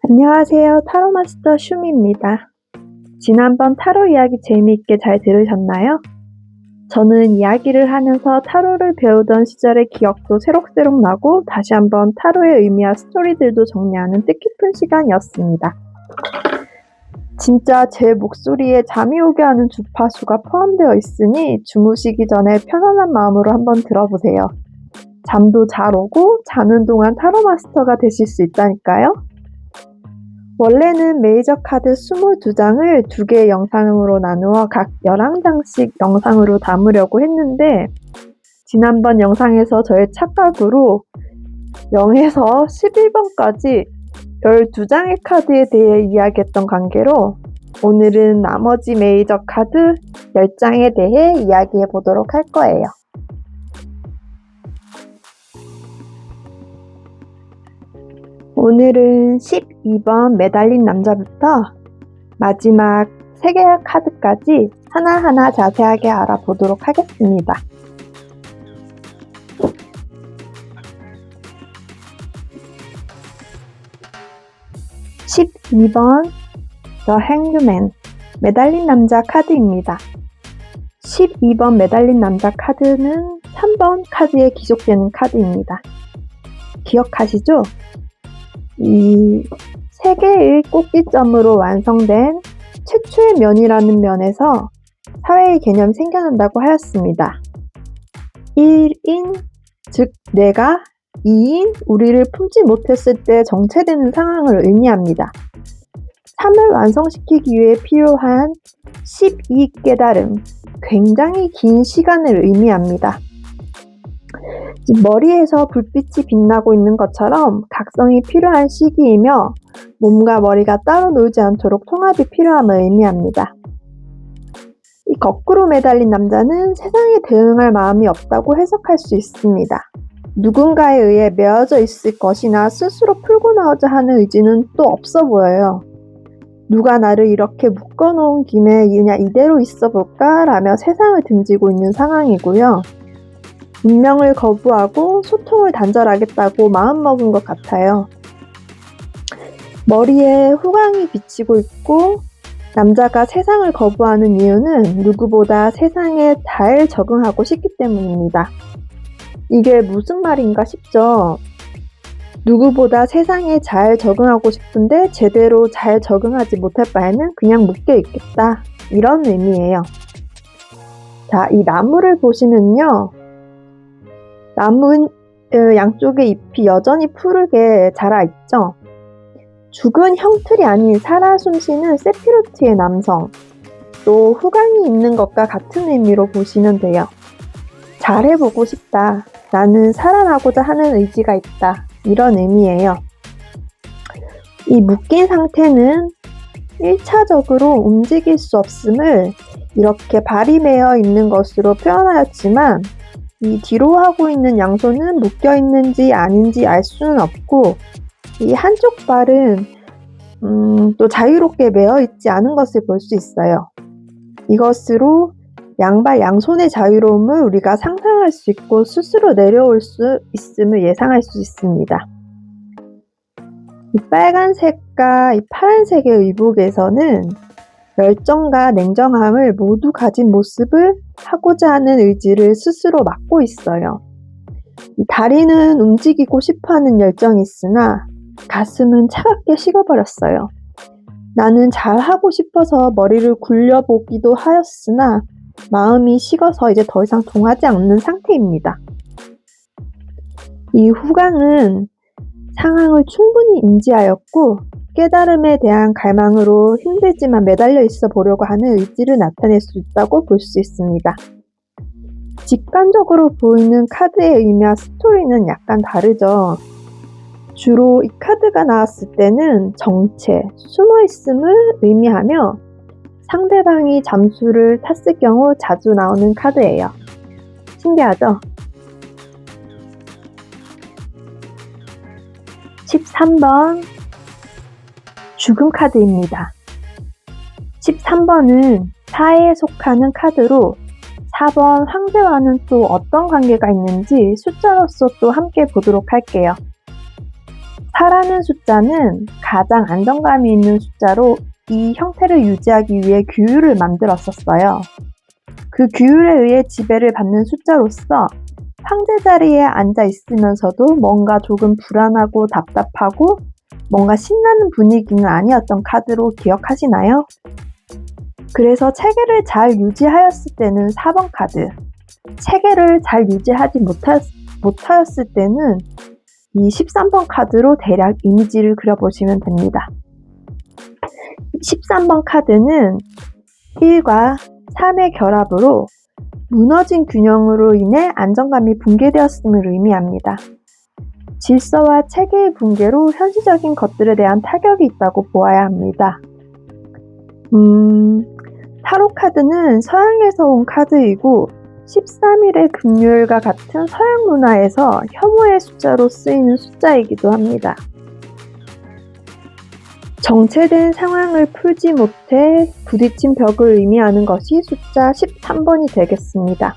안녕하세요. 타로 마스터 슈미입니다. 지난번 타로 이야기 재미있게 잘 들으셨나요? 저는 이야기를 하면서 타로를 배우던 시절의 기억도 새록새록 나고 다시 한번 타로의 의미와 스토리들도 정리하는 뜻깊은 시간이었습니다. 진짜 제 목소리에 잠이 오게 하는 주파수가 포함되어 있으니 주무시기 전에 편안한 마음으로 한번 들어보세요. 잠도 잘 오고 자는 동안 타로 마스터가 되실 수 있다니까요. 원래는 메이저 카드 22장을 2개의 영상으로 나누어 각 11장씩 영상으로 담으려고 했는데 지난번 영상에서 저의 착각으로 0에서 11번까지 12장의 카드에 대해 이야기했던 관계로 오늘은 나머지 메이저 카드 10장에 대해 이야기해 보도록 할 거예요. 오늘은 12번 매달린 남자부터 마지막 3개의 카드까지 하나하나 자세하게 알아보도록 하겠습니다. 12번 The Hangman 매달린 남자 카드입니다. 12번 매달린 남자 카드는 3번 카드에 기록되는 카드입니다. 기억하시죠? 이 3개의 꼭지점으로 완성된 최초의 면이라는 면에서 사회의 개념이 생겨난다고 하였습니다. 1인, 즉 내가 2인, 우리를 품지 못했을 때 정체되는 상황을 의미합니다. 3을 완성시키기 위해 필요한 12 깨달음, 굉장히 긴 시간을 의미합니다. 머리에서 불빛이 빛나고 있는 것처럼 각성이 필요한 시기이며 몸과 머리가 따로 놀지 않도록 통합이 필요함을 의미합니다. 이 거꾸로 매달린 남자는 세상에 대응할 마음이 없다고 해석할 수 있습니다. 누군가에 의해 메어져 있을 것이나 스스로 풀고 나오자 하는 의지는 또 없어 보여요. 누가 나를 이렇게 묶어놓은 김에 그냥 이대로 있어 볼까 라며 세상을 등지고 있는 상황이고요. 운명을 거부하고 소통을 단절하겠다고 마음먹은 것 같아요. 머리에 후광이 비치고 있고 남자가 세상을 거부하는 이유는 누구보다 세상에 잘 적응하고 싶기 때문입니다. 이게 무슨 말인가 싶죠? 누구보다 세상에 잘 적응하고 싶은데 제대로 잘 적응하지 못할 바에는 그냥 묶여 있겠다. 이런 의미예요. 자, 이 나무를 보시면요. 나무 양쪽의 잎이 여전히 푸르게 자라있죠. 죽은 형틀이 아닌 살아 숨쉬는 세피로트의 남성, 또 후광이 있는 것과 같은 의미로 보시면 돼요. 잘해보고 싶다, 나는 살아나고자 하는 의지가 있다, 이런 의미예요. 이 묶인 상태는 1차적으로 움직일 수 없음을 이렇게 발이 매어 있는 것으로 표현하였지만 이 뒤로 하고 있는 양손은 묶여 있는지 아닌지 알 수는 없고 이 한쪽 발은 또 자유롭게 매어 있지 않은 것을 볼 수 있어요. 이것으로 양발 양손의 자유로움을 우리가 상상할 수 있고 스스로 내려올 수 있음을 예상할 수 있습니다. 이 빨간색과 이 파란색의 의복에서는 열정과 냉정함을 모두 가진 모습을 하고자 하는 의지를 스스로 맡고 있어요. 이 다리는 움직이고 싶어하는 열정이 있으나 가슴은 차갑게 식어버렸어요. 나는 잘하고 싶어서 머리를 굴려보기도 하였으나 마음이 식어서 이제 더 이상 동하지 않는 상태입니다. 이 후광은 상황을 충분히 인지하였고 깨달음에 대한 갈망으로 힘들지만 매달려 있어 보려고 하는 의지를 나타낼 수 있다고 볼 수 있습니다. 직관적으로 보이는 카드의 의미와 스토리는 약간 다르죠. 주로 이 카드가 나왔을 때는 정체, 숨어있음을 의미하며 상대방이 잠수를 탔을 경우 자주 나오는 카드예요. 신기하죠? 13번 죽음 카드입니다. 13번은 사회에 속하는 카드로 4번 황제와는 또 어떤 관계가 있는지 숫자로서 또 함께 보도록 할게요. 4라는 숫자는 가장 안정감이 있는 숫자로 이 형태를 유지하기 위해 규율을 만들었었어요. 그 규율에 의해 지배를 받는 숫자로서 황제 자리에 앉아 있으면서도 뭔가 조금 불안하고 답답하고 뭔가 신나는 분위기는 아니었던 카드로 기억하시나요? 그래서 체계를 잘 유지하였을 때는 4번 카드, 체계를 잘 유지하지 못하였을 때는 이 13번 카드로 대략 이미지를 그려보시면 됩니다. 13번 카드는 1과 3의 결합으로 무너진 균형으로 인해 안정감이 붕괴되었음을 의미합니다. 질서와 체계의 붕괴로 현실적인 것들에 대한 타격이 있다고 보아야 합니다. 타로 카드는 서양에서 온 카드이고 13일의 금요일과 같은 서양 문화에서 혐오의 숫자로 쓰이는 숫자이기도 합니다. 정체된 상황을 풀지 못해 부딪힌 벽을 의미하는 것이 숫자 13번이 되겠습니다.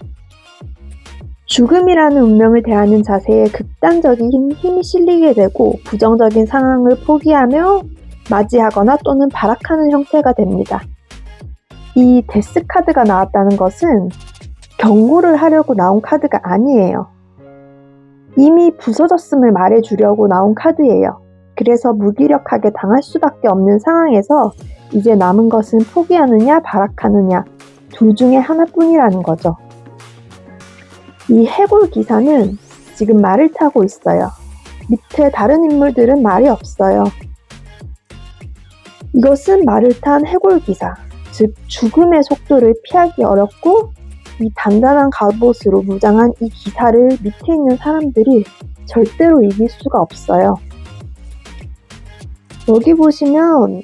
죽음이라는 운명을 대하는 자세에 극단적인 힘이 실리게 되고 부정적인 상황을 포기하며 맞이하거나 또는 발악하는 형태가 됩니다. 이 데스 카드가 나왔다는 것은 경고를 하려고 나온 카드가 아니에요. 이미 부서졌음을 말해주려고 나온 카드예요. 그래서 무기력하게 당할 수밖에 없는 상황에서 이제 남은 것은 포기하느냐 발악하느냐 둘 중에 하나뿐이라는 거죠. 이 해골 기사는 지금 말을 타고 있어요. 밑에 다른 인물들은 말이 없어요. 이것은 말을 탄 해골 기사, 즉 죽음의 속도를 피하기 어렵고 이 단단한 갑옷으로 무장한 이 기사를 밑에 있는 사람들이 절대로 이길 수가 없어요. 여기 보시면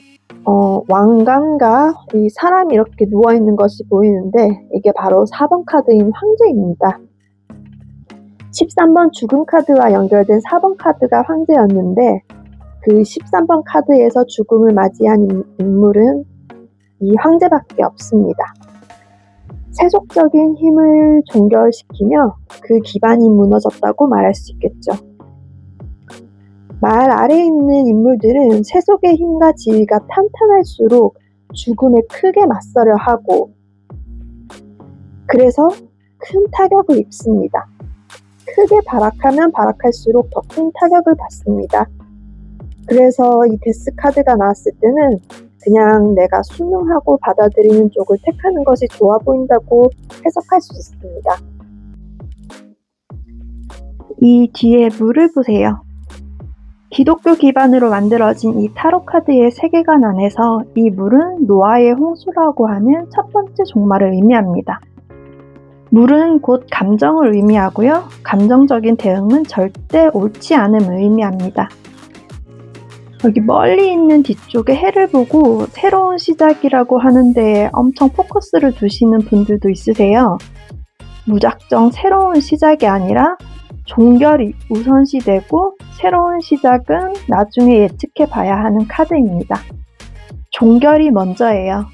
왕관과 이 사람이 이렇게 누워있는 것이 보이는데 이게 바로 4번 카드인 황제입니다. 13번 죽음 카드와 연결된 4번 카드가 황제였는데 그 13번 카드에서 죽음을 맞이한 인물은 이 황제밖에 없습니다. 세속적인 힘을 종결시키며 그 기반이 무너졌다고 말할 수 있겠죠. 말 아래에 있는 인물들은 세속의 힘과 지위가 탄탄할수록 죽음에 크게 맞서려 하고 그래서 큰 타격을 입습니다. 크게 발악하면 발악할수록 더 큰 타격을 받습니다. 그래서 이 데스 카드가 나왔을 때는 그냥 내가 순응하고 받아들이는 쪽을 택하는 것이 좋아 보인다고 해석할 수 있습니다. 이 뒤에 물을 보세요. 기독교 기반으로 만들어진 이 타로 카드의 세계관 안에서 이 물은 노아의 홍수라고 하는 첫 번째 종말을 의미합니다. 물은 곧 감정을 의미하고요. 감정적인 대응은 절대 옳지 않음을 의미합니다. 여기 멀리 있는 뒤쪽에 해를 보고 새로운 시작이라고 하는데 엄청 포커스를 두시는 분들도 있으세요. 무작정 새로운 시작이 아니라 종결이 우선시되고 새로운 시작은 나중에 예측해 봐야 하는 카드입니다. 종결이 먼저예요.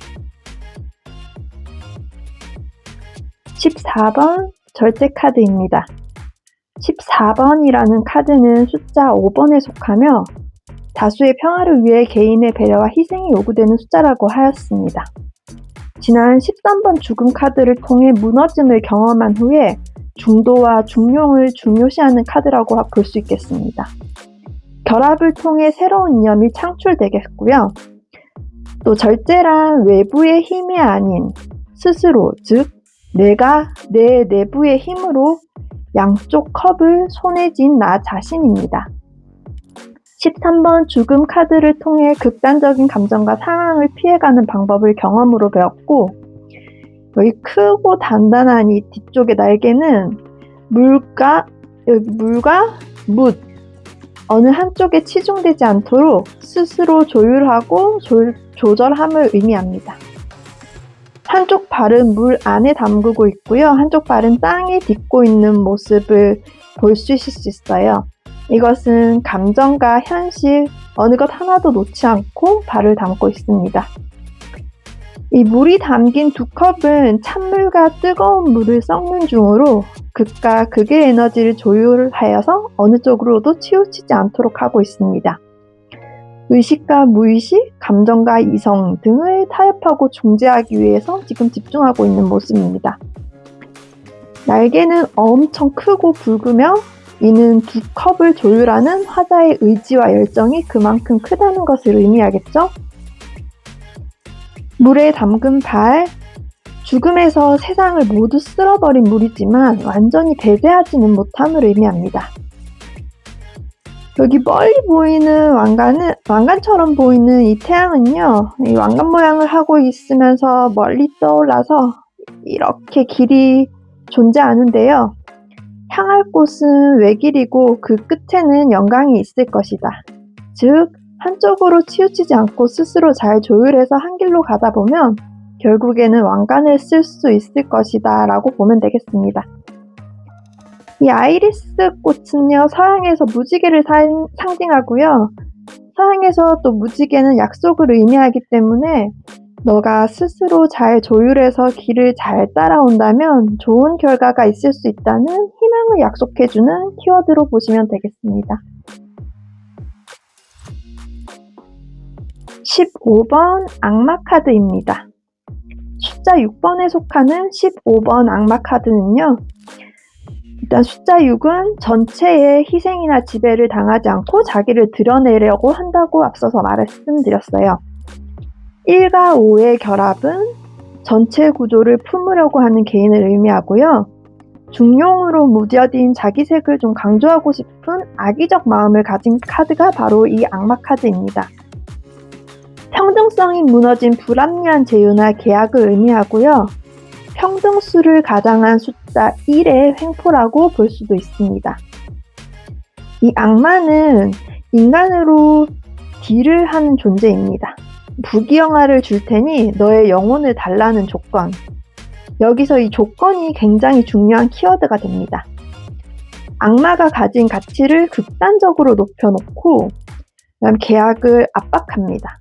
14번 절제 카드입니다. 14번이라는 카드는 숫자 5번에 속하며 다수의 평화를 위해 개인의 배려와 희생이 요구되는 숫자라고 하였습니다. 지난 13번 죽음 카드를 통해 무너짐을 경험한 후에 중도와 중용을 중요시하는 카드라고 볼 수 있겠습니다. 결합을 통해 새로운 이념이 창출되겠고요. 또 절제란 외부의 힘이 아닌 스스로, 즉 내가 내 내부의 힘으로 양쪽 컵을 손에 쥔 나 자신입니다. 13번 죽음 카드를 통해 극단적인 감정과 상황을 피해가는 방법을 경험으로 배웠고 여기 크고 단단한 이 뒤쪽의 날개는 물과 뭇 어느 한쪽에 치중되지 않도록 스스로 조율하고 조절함을 의미합니다. 한쪽 발은 물 안에 담그고 있고요. 한쪽 발은 땅에 딛고 있는 모습을 볼 수 있을 수 있어요. 이것은 감정과 현실 어느 것 하나도 놓지 않고 발을 담고 있습니다. 이 물이 담긴 두 컵은 찬물과 뜨거운 물을 섞는 중으로 그 극과 극의 에너지를 조율하여서 어느 쪽으로도 치우치지 않도록 하고 있습니다. 의식과 무의식, 감정과 이성 등을 타협하고 중재하기 위해서 지금 집중하고 있는 모습입니다. 날개는 엄청 크고 붉으며 이는 두 컵을 조율하는 화자의 의지와 열정이 그만큼 크다는 것을 의미하겠죠? 물에 담근 발, 죽음에서 세상을 모두 쓸어버린 물이지만 완전히 배제하지는 못함을 의미합니다. 여기 멀리 보이는 왕관처럼 보이는 이 태양은요, 이 왕관 모양을 하고 있으면서 멀리 떠올라서 이렇게 길이 존재하는데요. 향할 곳은 외길이고 그 끝에는 영광이 있을 것이다. 즉, 한쪽으로 치우치지 않고 스스로 잘 조율해서 한 길로 가다 보면 결국에는 왕관을 쓸 수 있을 것이다 라고 보면 되겠습니다. 이 아이리스 꽃은요, 서양에서 무지개를 상징하고요. 서양에서 또 무지개는 약속을 의미하기 때문에 너가 스스로 잘 조율해서 길을 잘 따라온다면 좋은 결과가 있을 수 있다는 희망을 약속해주는 키워드로 보시면 되겠습니다. 15번 악마 카드입니다. 숫자 6번에 속하는 15번 악마 카드는요. 일단 숫자 6은 전체의 희생이나 지배를 당하지 않고 자기를 드러내려고 한다고 앞서서 말씀드렸어요. 1과 5의 결합은 전체 구조를 품으려고 하는 개인을 의미하고요. 중용으로 무뎌진 자기색을 좀 강조하고 싶은 악의적 마음을 가진 카드가 바로 이 악마 카드입니다. 평등성이 무너진 불합리한 제휴나 계약을 의미하고요. 평등수를 가장한 숫자 1의 횡포라고 볼 수도 있습니다. 이 악마는 인간으로 딜을 하는 존재입니다. 부귀영화를 줄 테니 너의 영혼을 달라는 조건. 여기서 이 조건이 굉장히 중요한 키워드가 됩니다. 악마가 가진 가치를 극단적으로 높여놓고 그다음 계약을 압박합니다.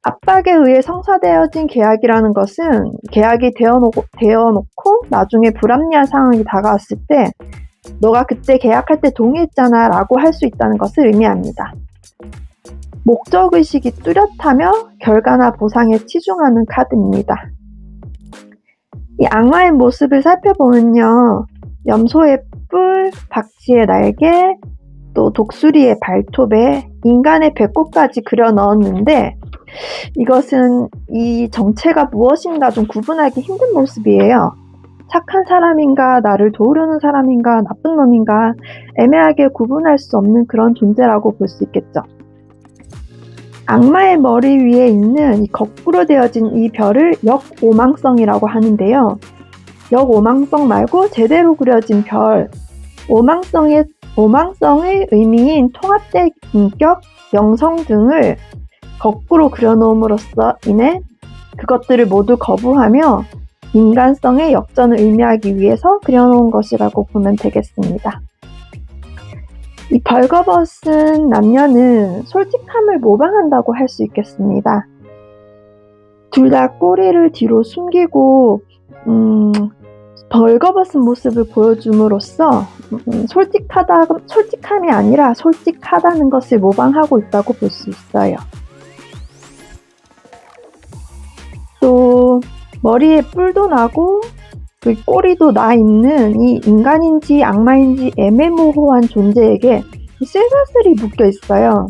압박에 의해 성사되어진 계약이라는 것은 계약이 되어놓고 나중에 불합리한 상황이 다가왔을 때 너가 그때 계약할 때 동의했잖아 라고 할 수 있다는 것을 의미합니다. 목적의식이 뚜렷하며 결과나 보상에 치중하는 카드입니다. 이 악마의 모습을 살펴보면요. 염소의 뿔, 박쥐의 날개, 또 독수리의 발톱에 인간의 배꼽까지 그려 넣었는데 이것은 이 정체가 무엇인가 좀 구분하기 힘든 모습이에요. 착한 사람인가, 나를 도우려는 사람인가, 나쁜 놈인가 애매하게 구분할 수 없는 그런 존재라고 볼 수 있겠죠. 악마의 머리 위에 있는 이 거꾸로 되어진 이 별을 역오망성이라고 하는데요. 역오망성 말고 제대로 그려진 별, 오망성의 의미인 통합된 인격, 영성 등을 거꾸로 그려놓음으로써 인해 그것들을 모두 거부하며 인간성의 역전을 의미하기 위해서 그려놓은 것이라고 보면 되겠습니다. 이 벌거벗은 남녀는 솔직함을 모방한다고 할 수 있겠습니다. 둘 다 꼬리를 뒤로 숨기고 벌거벗은 모습을 보여줌으로써 솔직함이 아니라 솔직하다는 것을 모방하고 있다고 볼 수 있어요. 또 머리에 뿔도 나고 그 꼬리도 나 있는 이 인간인지 악마인지 애매모호한 존재에게 쇠사슬이 묶여 있어요.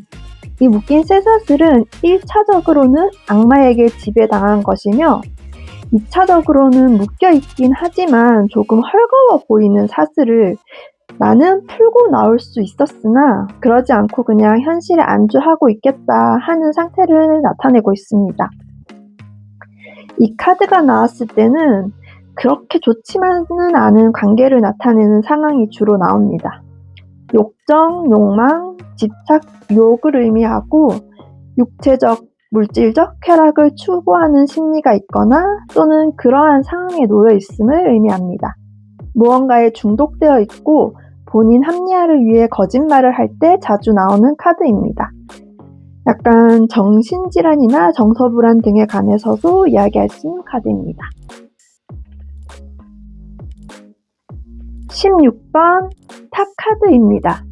이 묶인 쇠사슬은 1차적으로는 악마에게 지배당한 것이며 2차적으로는 묶여 있긴 하지만 조금 헐거워 보이는 사슬을 나는 풀고 나올 수 있었으나 그러지 않고 그냥 현실에 안주하고 있겠다 하는 상태를 나타내고 있습니다. 이 카드가 나왔을 때는 그렇게 좋지만은 않은 관계를 나타내는 상황이 주로 나옵니다. 욕정, 욕망, 집착, 유혹을 의미하고 육체적, 물질적 쾌락을 추구하는 심리가 있거나 또는 그러한 상황에 놓여 있음을 의미합니다. 무언가에 중독되어 있고 본인 합리화를 위해 거짓말을 할 때 자주 나오는 카드입니다. 약간 정신질환이나 정서불안 등에 관해서도 이야기할 수 있는 카드입니다. 16번 탑 카드입니다.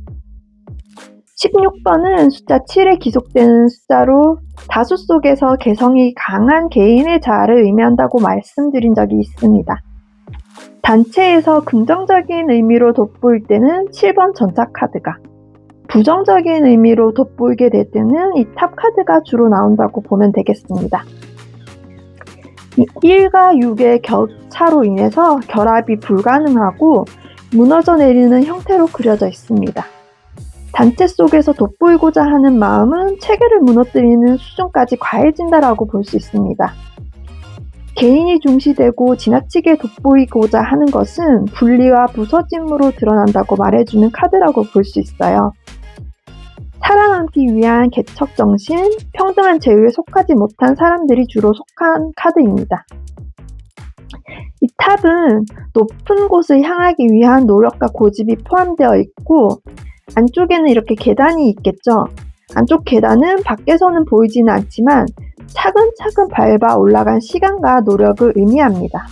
16번은 숫자 7에 기속되는 숫자로 다수 속에서 개성이 강한 개인의 자아를 의미한다고 말씀드린 적이 있습니다. 단체에서 긍정적인 의미로 돋보일 때는 7번 전차 카드가, 부정적인 의미로 돋보이게 될 때는 이 탑 카드가 주로 나온다고 보면 되겠습니다. 이 1과 6의 격차로 인해서 결합이 불가능하고 무너져 내리는 형태로 그려져 있습니다. 단체 속에서 돋보이고자 하는 마음은 체계를 무너뜨리는 수준까지 과해진다라고 볼 수 있습니다. 개인이 중시되고 지나치게 돋보이고자 하는 것은 분리와 부서짐으로 드러난다고 말해주는 카드라고 볼 수 있어요. 살아남기 위한 개척 정신, 평등한 제휴에 속하지 못한 사람들이 주로 속한 카드입니다. 이 탑은 높은 곳을 향하기 위한 노력과 고집이 포함되어 있고, 안쪽에는 이렇게 계단이 있겠죠. 안쪽 계단은 밖에서는 보이지는 않지만 차근차근 밟아 올라간 시간과 노력을 의미합니다.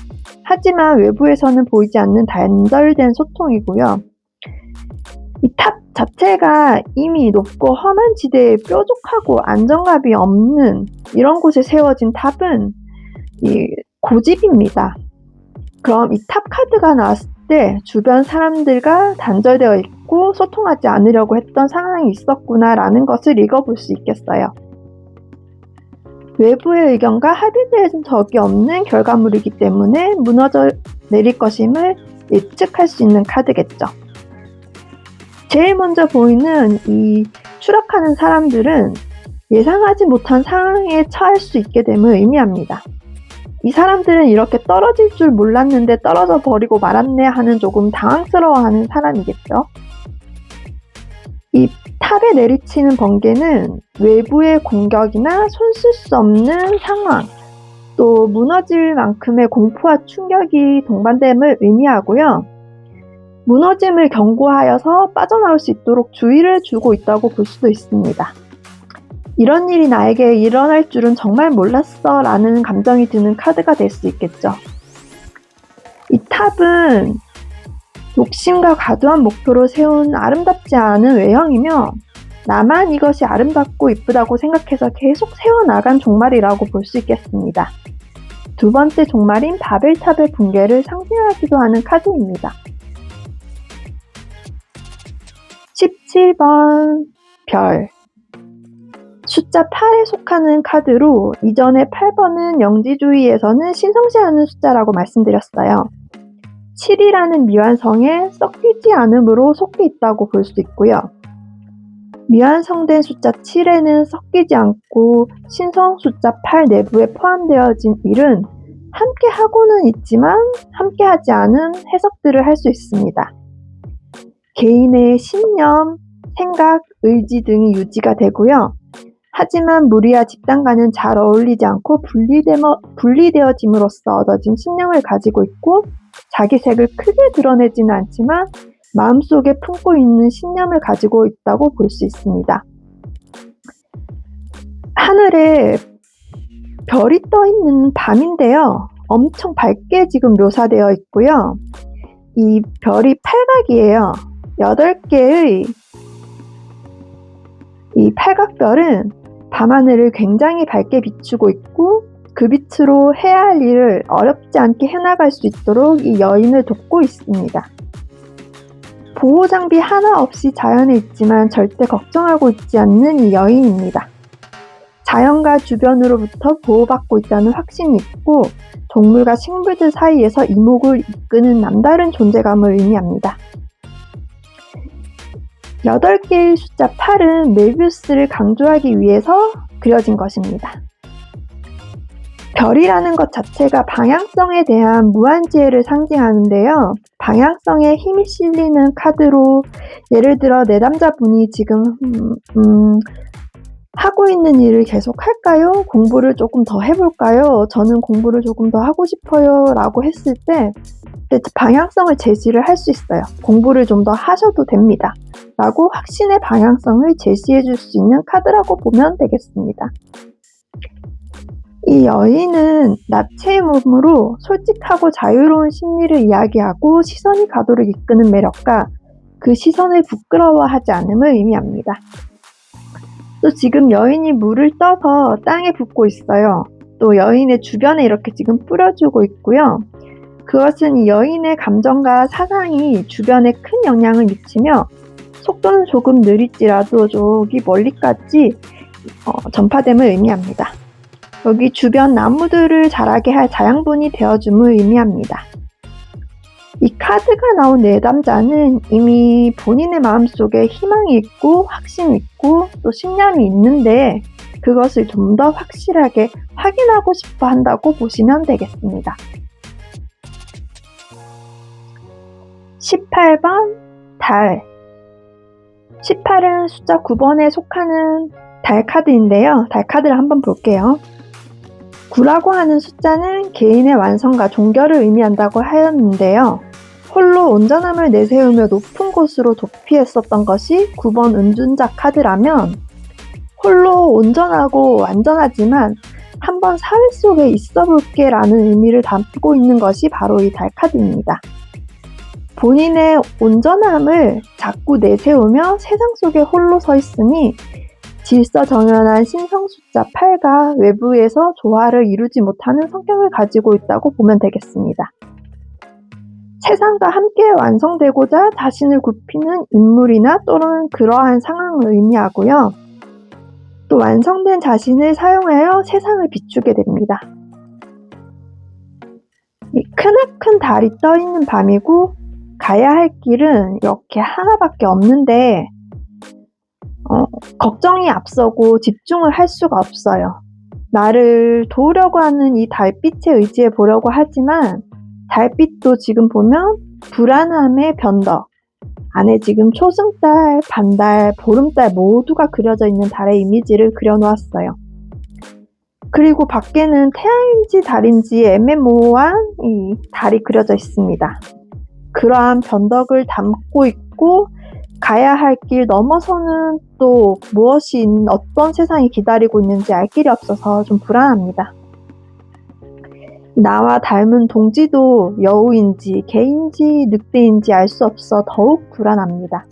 하지만 외부에서는 보이지 않는 단절된 소통이고요. 이 탑 자체가 이미 높고 험한 지대에 뾰족하고 안정감이 없는 이런 곳에 세워진 탑은 이 고집입니다. 그럼 이 탑 카드가 나왔을 때 주변 사람들과 단절되어 있고 소통하지 않으려고 했던 상황이 있었구나라는 것을 읽어볼 수 있겠어요. 외부의 의견과 합의된 적이 없는 결과물이기 때문에 무너져 내릴 것임을 예측할 수 있는 카드겠죠. 제일 먼저 보이는 이 추락하는 사람들은 예상하지 못한 상황에 처할 수 있게 됨을 의미합니다. 이 사람들은 이렇게 떨어질 줄 몰랐는데 떨어져 버리고 말았네 하는 조금 당황스러워하는 사람이겠죠. 이 탑에 내리치는 번개는 외부의 공격이나 손쓸 수 없는 상황, 또 무너질 만큼의 공포와 충격이 동반됨을 의미하고요. 무너짐을 경고하여서 빠져나올 수 있도록 주의를 주고 있다고 볼 수도 있습니다. 이런 일이 나에게 일어날 줄은 정말 몰랐어 라는 감정이 드는 카드가 될 수 있겠죠. 이 탑은 욕심과 과도한 목표로 세운 아름답지 않은 외형이며 나만 이것이 아름답고 이쁘다고 생각해서 계속 세워나간 종말이라고 볼 수 있겠습니다. 두 번째 종말인 바벨탑의 붕괴를 상징하기도 하는 카드입니다. 17번 별, 숫자 8에 속하는 카드로 이전에 8번은 영지주의에서는 신성시하는 숫자라고 말씀드렸어요. 7이라는 미완성에 섞이지 않음으로 속해 있다고 볼 수 있고요. 미완성된 숫자 7에는 섞이지 않고 신성 숫자 8 내부에 포함되어진 일은 함께 하고는 있지만 함께 하지 않은 해석들을 할 수 있습니다. 개인의 신념, 생각, 의지 등이 유지가 되고요. 하지만 무리와 집단과는 잘 어울리지 않고 분리되어짐으로써 얻어진 신념을 가지고 있고 자기 색을 크게 드러내지는 않지만 마음속에 품고 있는 신념을 가지고 있다고 볼 수 있습니다. 하늘에 별이 떠 있는 밤인데요. 엄청 밝게 지금 묘사되어 있고요. 이 별이 팔각이에요. 8개의 이 팔각별은 밤하늘을 굉장히 밝게 비추고 있고 그 빛으로 해야 할 일을 어렵지 않게 해나갈 수 있도록 이 여인을 돕고 있습니다. 보호장비 하나 없이 자연에 있지만 절대 걱정하고 있지 않는 이 여인입니다. 자연과 주변으로부터 보호받고 있다는 확신이 있고 동물과 식물들 사이에서 이목을 이끄는 남다른 존재감을 의미합니다. 8개의 숫자 8은 메비우스를 강조하기 위해서 그려진 것입니다. 별이라는 것 자체가 방향성에 대한 무한지혜를 상징하는데요. 방향성에 힘이 실리는 카드로 예를 들어 내담자분이 지금 하고 있는 일을 계속 할까요? 공부를 조금 더 해볼까요? 저는 공부를 조금 더 하고 싶어요 라고 했을 때 방향성을 제시를 할 수 있어요. 공부를 좀 더 하셔도 됩니다 라고 확신의 방향성을 제시해 줄 수 있는 카드라고 보면 되겠습니다. 이 여인은 나체의 몸으로 솔직하고 자유로운 심리를 이야기하고 시선이 가도록 이끄는 매력과 그 시선을 부끄러워하지 않음을 의미합니다. 또 지금 여인이 물을 떠서 땅에 붓고 있어요. 또 여인의 주변에 이렇게 지금 뿌려주고 있고요. 그것은 이 여인의 감정과 사상이 주변에 큰 영향을 미치며 속도는 조금 느릴지라도 저기 멀리까지 전파됨을 의미합니다. 여기 주변 나무들을 자라게 할 자양분이 되어줌을 의미합니다. 이 카드가 나온 내담자는 이미 본인의 마음속에 희망이 있고 확신이 있고 또 신념이 있는데 그것을 좀 더 확실하게 확인하고 싶어 한다고 보시면 되겠습니다. 18번 달. 18은 숫자 9번에 속하는 달 카드인데요. 달 카드를 한번 볼게요. 9라고 하는 숫자는 개인의 완성과 종결을 의미한다고 하였는데요. 홀로 온전함을 내세우며 높은 곳으로 도피했었던 것이 9번 은둔자 카드라면 홀로 온전하고 완전하지만 한번 사회 속에 있어볼게 라는 의미를 담고 있는 것이 바로 이 달 카드입니다. 본인의 온전함을 자꾸 내세우며 세상 속에 홀로 서 있으니 질서정연한 신성 숫자 8과 외부에서 조화를 이루지 못하는 성격을 가지고 있다고 보면 되겠습니다. 세상과 함께 완성되고자 자신을 굽히는 인물이나 또는 그러한 상황을 의미하고요. 또 완성된 자신을 사용하여 세상을 비추게 됩니다. 이 크나큰 달이 떠있는 밤이고 가야 할 길은 이렇게 하나밖에 없는데 걱정이 앞서고 집중을 할 수가 없어요. 나를 도우려고 하는 이 달빛에 의지해 보려고 하지만 달빛도 지금 보면 불안함의 변덕, 안에 지금 초승달, 반달, 보름달 모두가 그려져 있는 달의 이미지를 그려놓았어요. 그리고 밖에는 태양인지 달인지 애매모호한 이 달이 그려져 있습니다. 그러한 변덕을 담고 있고 가야 할 길 넘어서는 또 무엇이 어떤 세상이 기다리고 있는지 알 길이 없어서 좀 불안합니다. 나와 닮은 동지도 여우인지 개인지 늑대인지 알 수 없어 더욱 불안합니다.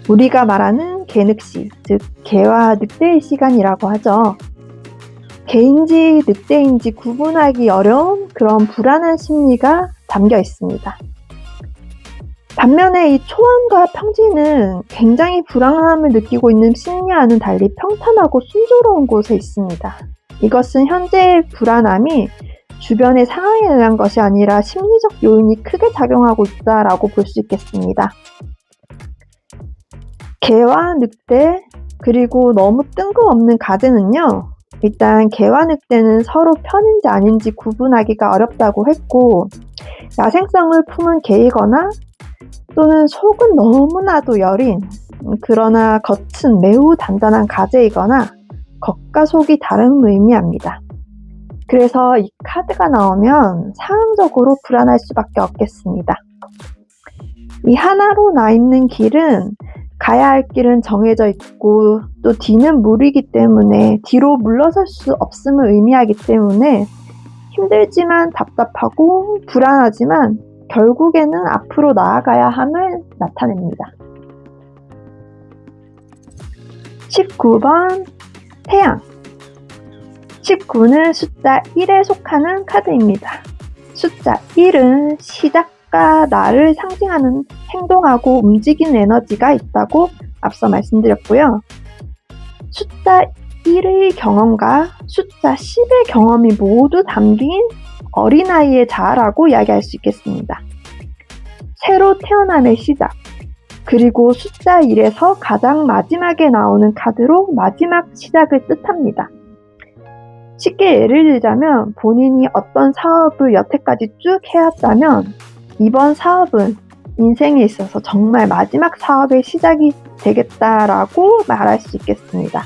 우리가 말하는 개늑시, 즉 개와 늑대의 시간이라고 하죠. 개인지 늑대인지 구분하기 어려운 그런 불안한 심리가 담겨 있습니다. 반면에 이 초원과 평지는 굉장히 불안함을 느끼고 있는 심리와는 달리 평탄하고 순조로운 곳에 있습니다. 이것은 현재의 불안함이 주변의 상황에 의한 것이 아니라 심리적 요인이 크게 작용하고 있다라고 볼 수 있겠습니다. 개와 늑대 그리고 너무 뜬금없는 가드는요. 일단 개와 늑대는 서로 편인지 아닌지 구분하기가 어렵다고 했고 야생성을 품은 개이거나 또는 속은 너무나도 여린 그러나 겉은 매우 단단한 가재이거나 겉과 속이 다름을 의미합니다. 그래서 이 카드가 나오면 상황적으로 불안할 수밖에 없겠습니다. 이 하나로 나 있는 길은 가야 할 길은 정해져 있고 또 뒤는 무리기 때문에 뒤로 물러설 수 없음을 의미하기 때문에 힘들지만 답답하고 불안하지만 결국에는 앞으로 나아가야 함을 나타냅니다. 19번 태양. 19는 숫자 1에 속하는 카드입니다. 숫자 1은 시작과 나를 상징하는 행동하고 움직이는 에너지가 있다고 앞서 말씀드렸고요. 숫자 1의 경험과 숫자 10의 경험이 모두 담긴 어린아이의 자아라고 이야기할 수 있겠습니다. 새로 태어남의 시작, 그리고 숫자 1에서 가장 마지막에 나오는 카드로 마지막 시작을 뜻합니다. 쉽게 예를 들자면 본인이 어떤 사업을 여태까지 쭉 해왔다면 이번 사업은 인생에 있어서 정말 마지막 사업의 시작이 되겠다라고 말할 수 있겠습니다.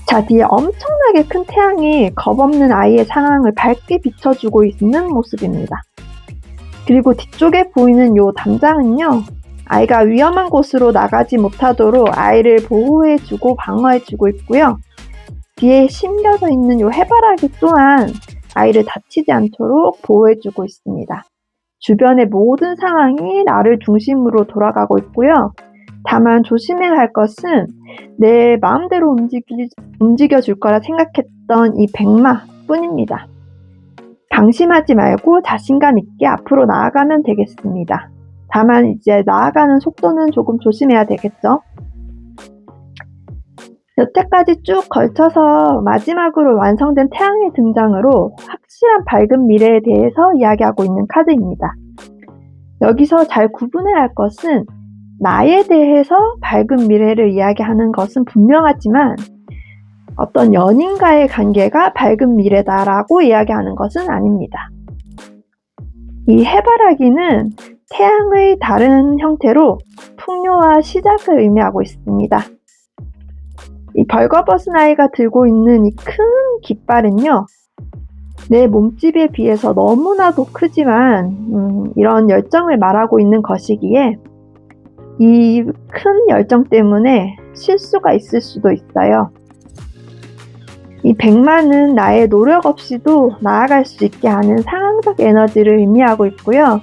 자, 뒤에 엄청나게 큰 태양이 겁없는 아이의 상황을 밝게 비춰주고 있는 모습입니다. 그리고 뒤쪽에 보이는 요 담장은요, 아이가 위험한 곳으로 나가지 못하도록 아이를 보호해주고 방어해주고 있고요. 뒤에 심겨져 있는 요 해바라기 또한 아이를 다치지 않도록 보호해주고 있습니다. 주변의 모든 상황이 나를 중심으로 돌아가고 있고요. 다만 조심해야 할 것은 내 마음대로 움직여줄 거라 생각했던 이 백마뿐입니다. 방심하지 말고 자신감 있게 앞으로 나아가면 되겠습니다. 다만 이제 나아가는 속도는 조금 조심해야 되겠죠. 여태까지 쭉 걸쳐서 마지막으로 완성된 태양의 등장으로 확실한 밝은 미래에 대해서 이야기하고 있는 카드입니다. 여기서 잘 구분해야 할 것은 나에 대해서 밝은 미래를 이야기하는 것은 분명하지만 어떤 연인과의 관계가 밝은 미래다라고 이야기하는 것은 아닙니다. 이 해바라기는 태양의 다른 형태로 풍요와 시작을 의미하고 있습니다. 이 벌거벗은 아이가 들고 있는 이 큰 깃발은요, 내 몸집에 비해서 너무나도 크지만 이런 열정을 말하고 있는 것이기에 이 큰 열정 때문에 실수가 있을 수도 있어요. 이 백마는 나의 노력 없이도 나아갈 수 있게 하는 상황적 에너지를 의미하고 있고요.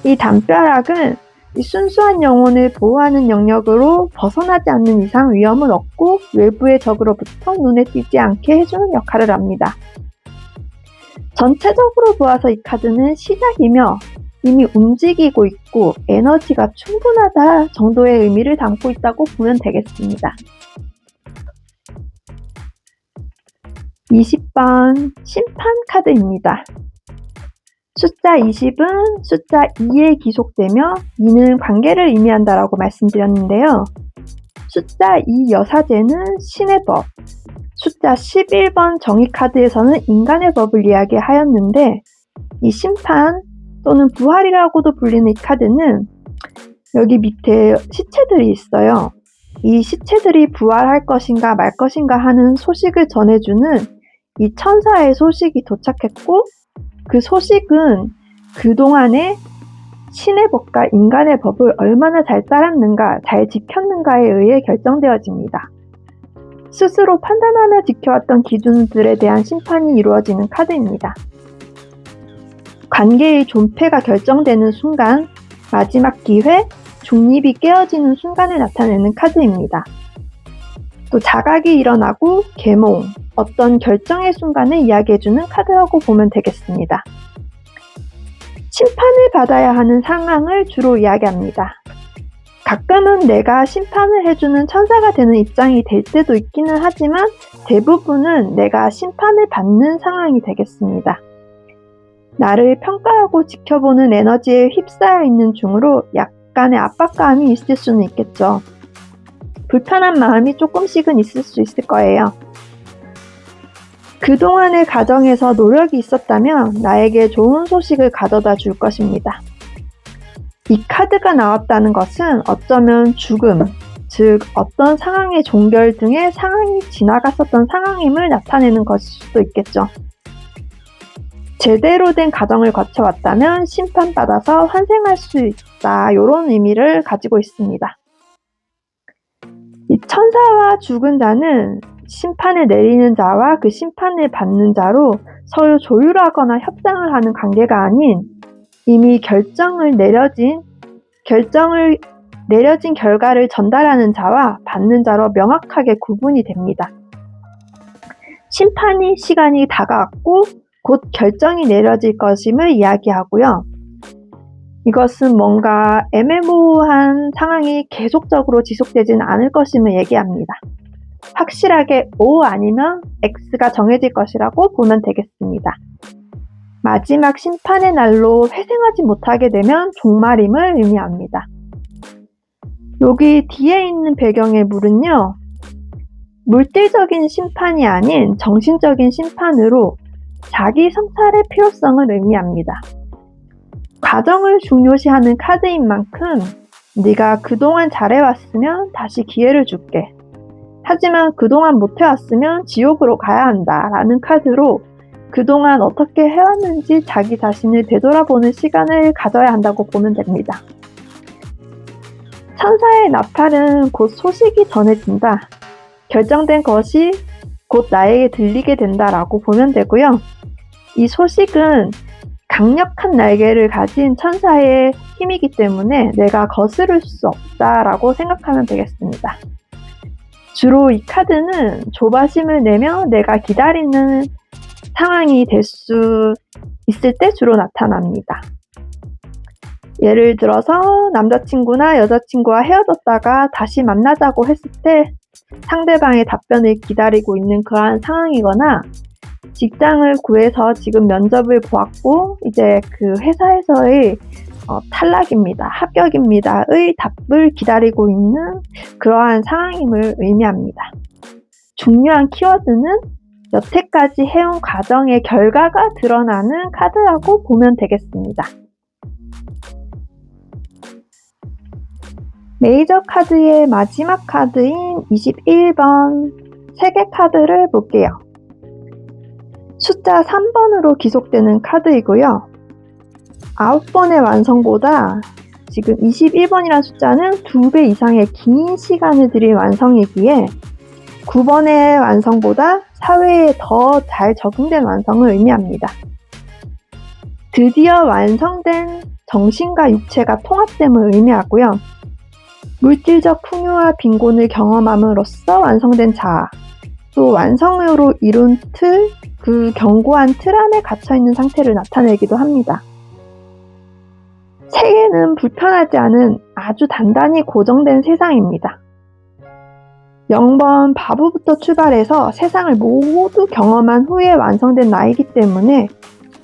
이 담벼락은 이 순수한 영혼을 보호하는 영역으로 벗어나지 않는 이상 위험은 없고 외부의 적으로부터 눈에 띄지 않게 해주는 역할을 합니다. 전체적으로 보아서 이 카드는 시작이며 이미 움직이고 있고 에너지가 충분하다 정도의 의미를 담고 있다고 보면 되겠습니다. 20번 심판 카드입니다. 숫자 20은 숫자 2에 기속되며 2는 관계를 의미한다라고 말씀드렸는데요. 숫자 2 여사제는 신의 법, 숫자 11번 정의 카드에서는 인간의 법을 이야기하였는데 이 심판 또는 부활이라고도 불리는 이 카드는 여기 밑에 시체들이 있어요. 이 시체들이 부활할 것인가 말 것인가 하는 소식을 전해주는 이 천사의 소식이 도착했고 그 소식은 그동안에 신의 법과 인간의 법을 얼마나 잘 따랐는가, 잘 지켰는가에 의해 결정되어집니다. 스스로 판단하며 지켜왔던 기준들에 대한 심판이 이루어지는 카드입니다. 관계의 존폐가 결정되는 순간, 마지막 기회, 중립이 깨어지는 순간을 나타내는 카드입니다. 또 자각이 일어나고 계몽, 어떤 결정의 순간을 이야기해주는 카드라고 보면 되겠습니다. 심판을 받아야 하는 상황을 주로 이야기합니다. 가끔은 내가 심판을 해주는 천사가 되는 입장이 될 때도 있기는 하지만 대부분은 내가 심판을 받는 상황이 되겠습니다. 나를 평가하고 지켜보는 에너지에 휩싸여 있는 중으로 약간의 압박감이 있을 수는 있겠죠. 불편한 마음이 조금씩은 있을 수 있을 거예요. 그동안의 과정에서 노력이 있었다면 나에게 좋은 소식을 가져다 줄 것입니다. 이 카드가 나왔다는 것은 어쩌면 죽음, 즉 어떤 상황의 종결 등의 상황이 지나갔었던 상황임을 나타내는 것일 수도 있겠죠. 제대로 된 과정을 거쳐왔다면 심판받아서 환생할 수 있다, 이런 의미를 가지고 있습니다. 이 천사와 죽은 자는 심판을 내리는 자와 그 심판을 받는 자로 서로 조율하거나 협상을 하는 관계가 아닌 이미 결정을 내려진 결과를 전달하는 자와 받는 자로 명확하게 구분이 됩니다. 심판이 시간이 다가왔고 곧 결정이 내려질 것임을 이야기하고요. 이것은 뭔가 애매모호한 상황이 계속적으로 지속되지는 않을 것임을 얘기합니다. 확실하게 O 아니면 X가 정해질 것이라고 보면 되겠습니다. 마지막 심판의 날로 회생하지 못하게 되면 종말임을 의미합니다. 여기 뒤에 있는 배경의 물은요, 물질적인 심판이 아닌 정신적인 심판으로 자기 성찰의 필요성을 의미합니다. 과정을 중요시하는 카드인 만큼 네가 그동안 잘해왔으면 다시 기회를 줄게. 하지만 그동안 못해왔으면 지옥으로 가야 한다 라는 카드로 그동안 어떻게 해왔는지 자기 자신을 되돌아보는 시간을 가져야 한다고 보면 됩니다. 천사의 나팔은 곧 소식이 전해진다. 결정된 것이 곧 나에게 들리게 된다라고 보면 되고요. 이 소식은 강력한 날개를 가진 천사의 힘이기 때문에 내가 거스를 수 없다라고 생각하면 되겠습니다. 주로 이 카드는 조바심을 내며 내가 기다리는 상황이 될 수 있을 때 주로 나타납니다. 예를 들어서 남자친구나 여자친구와 헤어졌다가 다시 만나자고 했을 때 상대방의 답변을 기다리고 있는 그러한 상황이거나, 직장을 구해서 지금 면접을 보았고 이제 그 회사에서의 탈락입니다, 합격입니다의 답을 기다리고 있는 그러한 상황임을 의미합니다. 중요한 키워드는 여태까지 해온 과정의 결과가 드러나는 카드라고 보면 되겠습니다. 메이저 카드의 마지막 카드인 21번 3개 카드를 볼게요. 숫자 3번으로 기록되는 카드이고요. 9번의 완성보다 지금 21번이라는 숫자는 2배 이상의 긴 시간을 들인 완성이기에 9번의 완성보다 사회에 더 잘 적응된 완성을 의미합니다. 드디어 완성된 정신과 육체가 통합됨을 의미하고요. 물질적 풍요와 빈곤을 경험함으로써 완성된 자아, 또 완성으로 이룬 틀, 그 견고한 틀 안에 갇혀있는 상태를 나타내기도 합니다. 세계는 불편하지 않은 아주 단단히 고정된 세상입니다. 0번 바보부터 출발해서 세상을 모두 경험한 후에 완성된 나이기 때문에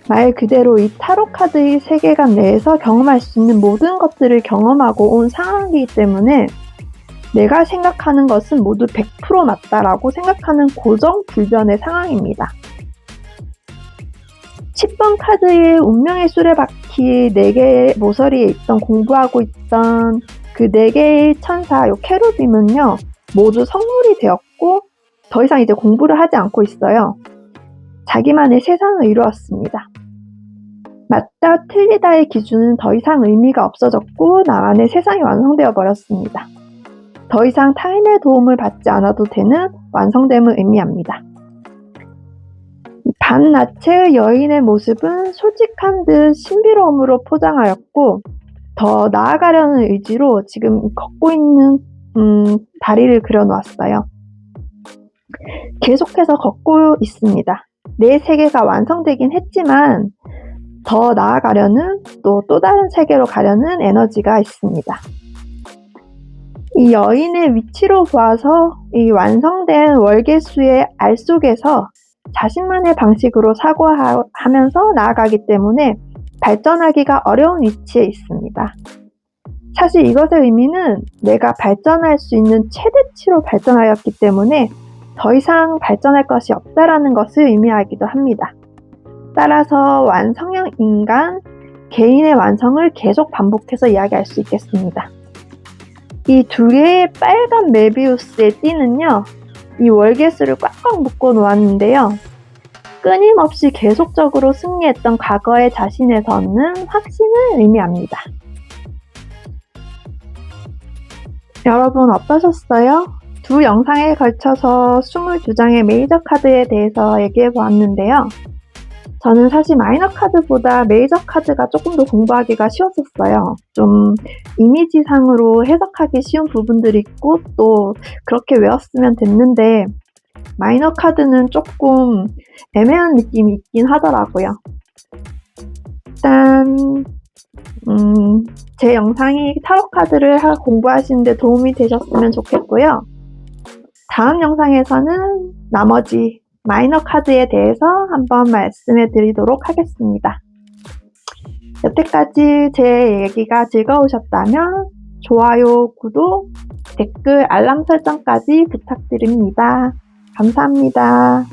말 그대로 이 타로 카드의 세계관 내에서 경험할 수 있는 모든 것들을 경험하고 온 상황이기 때문에 내가 생각하는 것은 모두 100% 맞다라고 생각하는 고정불변의 상황입니다. 10번 카드의 운명의 수레바퀴 4개의 모서리에 있던 공부하고 있던 그 4개의 천사, 요 캐루빔은요, 모두 성물이 되었고 더 이상 이제 공부를 하지 않고 있어요. 자기만의 세상을 이루었습니다. 맞다 틀리다의 기준은 더 이상 의미가 없어졌고 나만의 세상이 완성되어 버렸습니다. 더 이상 타인의 도움을 받지 않아도 되는 완성됨을 의미합니다. 반나체의 여인의 모습은 솔직한 듯 신비로움으로 포장하였고, 더 나아가려는 의지로 지금 걷고 있는 다리를 그려놓았어요. 계속해서 걷고 있습니다. 내 세계가 완성되긴 했지만 더 나아가려는, 또 다른 세계로 가려는 에너지가 있습니다. 이 여인의 위치로 보아서 이 완성된 월계수의 알 속에서 자신만의 방식으로 사고하면서 나아가기 때문에 발전하기가 어려운 위치에 있습니다. 사실 이것의 의미는 내가 발전할 수 있는 최대치로 발전하였기 때문에 더 이상 발전할 것이 없다라는 것을 의미하기도 합니다. 따라서 완성형 인간, 개인의 완성을 계속 반복해서 이야기할 수 있겠습니다. 이 2개의 빨간 메비우스의 띠는요, 이 월계수를 꽉꽉 묶어 놓았는데요. 끊임없이 계속적으로 승리했던 과거의 자신에서는 확신을 의미합니다. 여러분 어떠셨어요? 2 영상에 걸쳐서 22장의 메이저 카드에 대해서 얘기해 보았는데요. 저는 사실 마이너 카드보다 메이저 카드가 조금 더 공부하기가 쉬웠었어요. 좀 이미지상으로 해석하기 쉬운 부분들이 있고 또 그렇게 외웠으면 됐는데 마이너 카드는 조금 애매한 느낌이 있긴 하더라고요. 일단 제 영상이 타로 카드를 공부하시는데 도움이 되셨으면 좋겠고요. 다음 영상에서는 나머지 마이너 카드에 대해서 한번 말씀해 드리도록 하겠습니다. 여태까지 제 얘기가 즐거우셨다면 좋아요, 구독, 댓글, 알람 설정까지 부탁드립니다. 감사합니다.